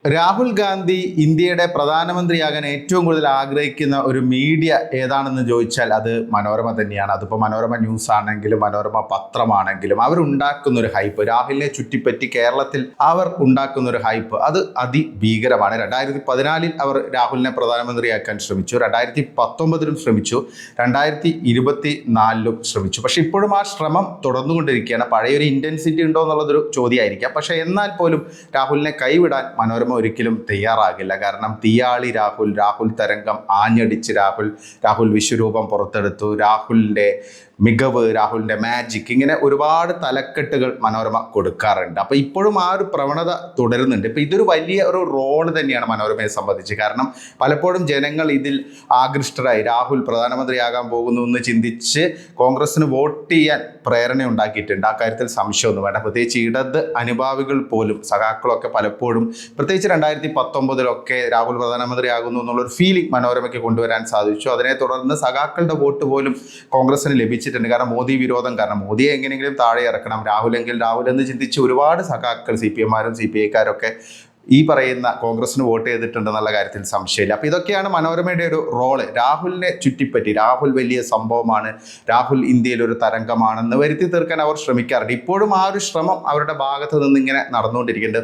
രാഹുൽ ഗാന്ധി ഇന്ത്യയുടെ പ്രധാനമന്ത്രിയാകാൻ ഏറ്റവും കൂടുതൽ ആഗ്രഹിക്കുന്ന ഒരു മീഡിയ ഏതാണെന്ന് ചോദിച്ചാൽ അത് മനോരമ തന്നെയാണ്. അതിപ്പോൾ മനോരമ ന്യൂസ് ആണെങ്കിലും മനോരമ പത്രമാണെങ്കിലും അവരുണ്ടാക്കുന്ന ഒരു ഹൈപ്പ്, രാഹുലിനെ ചുറ്റിപ്പറ്റി കേരളത്തിൽ അവർ ഉണ്ടാക്കുന്ന ഒരു ഹൈപ്പ് അത് അതിഭീകരമാണ്. 2014 അവർ രാഹുലിനെ പ്രധാനമന്ത്രിയാക്കാൻ ശ്രമിച്ചു, 2019 ശ്രമിച്ചു, 2024 ശ്രമിച്ചു. പക്ഷെ ഇപ്പോഴും ആ ശ്രമം തുടർന്നുകൊണ്ടിരിക്കുകയാണ്. പഴയൊരു ഇൻറ്റൻസിറ്റി ഉണ്ടോ എന്നുള്ളതൊരു ചോദ്യമായിരിക്കാം. പക്ഷെ എന്നാൽ പോലും രാഹുലിനെ കൈവിടാൻ മനോരമ ഒരിക്കലും തയ്യാറാകില്ല. കാരണം തീയാളി രാഹുൽ തരംഗം ആഞ്ഞടിച്ച് രാഹുൽ വിശ്വരൂപം പുറത്തെടുത്തു, രാഹുലിൻ്റെ മികവ്, രാഹുലിൻ്റെ മാജിക്, ഇങ്ങനെ ഒരുപാട് തലക്കെട്ടുകൾ മനോരമ കൊടുക്കാറുണ്ട്. അപ്പോൾ ഇപ്പോഴും ആ ഒരു പ്രവണത തുടരുന്നുണ്ട്. ഇപ്പോൾ ഇതൊരു വലിയ ഒരു റോള് തന്നെയാണ് മനോരമയെ സംബന്ധിച്ച്. കാരണം പലപ്പോഴും ജനങ്ങൾ ഇതിൽ ആകൃഷ്ടരായി രാഹുൽ പ്രധാനമന്ത്രിയാകാൻ പോകുന്നു എന്ന് ചിന്തിച്ച് കോൺഗ്രസിന് വോട്ട് ചെയ്യാൻ പ്രേരണ ഉണ്ടാക്കിയിട്ടുണ്ട്. ആ കാര്യത്തിൽ സംശയമൊന്നും വേണ്ട. പ്രത്യേകിച്ച് ഇടത് അനുഭാവികൾ പോലും, സഖാക്കളൊക്കെ പലപ്പോഴും പ്രത്യേകിച്ച് 2019 രാഹുൽ പ്രധാനമന്ത്രിയാകുന്നു എന്നുള്ളൊരു ഫീലിംഗ് മനോരമയ്ക്ക് കൊണ്ടുവരാൻ സാധിച്ചു. അതിനെ തുടർന്ന് സഖാക്കളുടെ വോട്ട് പോലും കോൺഗ്രസിന് ലഭിച്ചിട്ടുണ്ട്. കാരണം മോദി വിരോധം, കാരണം മോദിയെ എങ്ങനെയെങ്കിലും താഴെ ഇറക്കണം, രാഹുലെങ്കിൽ രാഹുൽ എന്ന് ചിന്തിച്ച് ഒരുപാട് സഖാക്കൾ, CPM-മാരും CPI-ക്കാരൊക്കെ ഈ പറയുന്ന കോൺഗ്രസിന് വോട്ട് ചെയ്തിട്ടുണ്ടെന്നുള്ള കാര്യത്തിൽ സംശയമില്ല. അപ്പോൾ ഇതൊക്കെയാണ് മനോരമയുടെ ഒരു റോള്. രാഹുലിനെ ചുറ്റിപ്പറ്റി രാഹുൽ വലിയ സംഭവമാണ്, രാഹുൽ ഇന്ത്യയിൽ ഒരു തരംഗമാണെന്ന് വരുത്തി തീർക്കാൻ അവർ ശ്രമിക്കാറുണ്ട്. ഇപ്പോഴും ആ ഒരു ശ്രമം അവരുടെ ഭാഗത്ത് നിന്ന് ഇങ്ങനെ നടന്നുകൊണ്ടിരിക്കുന്നുണ്ട്.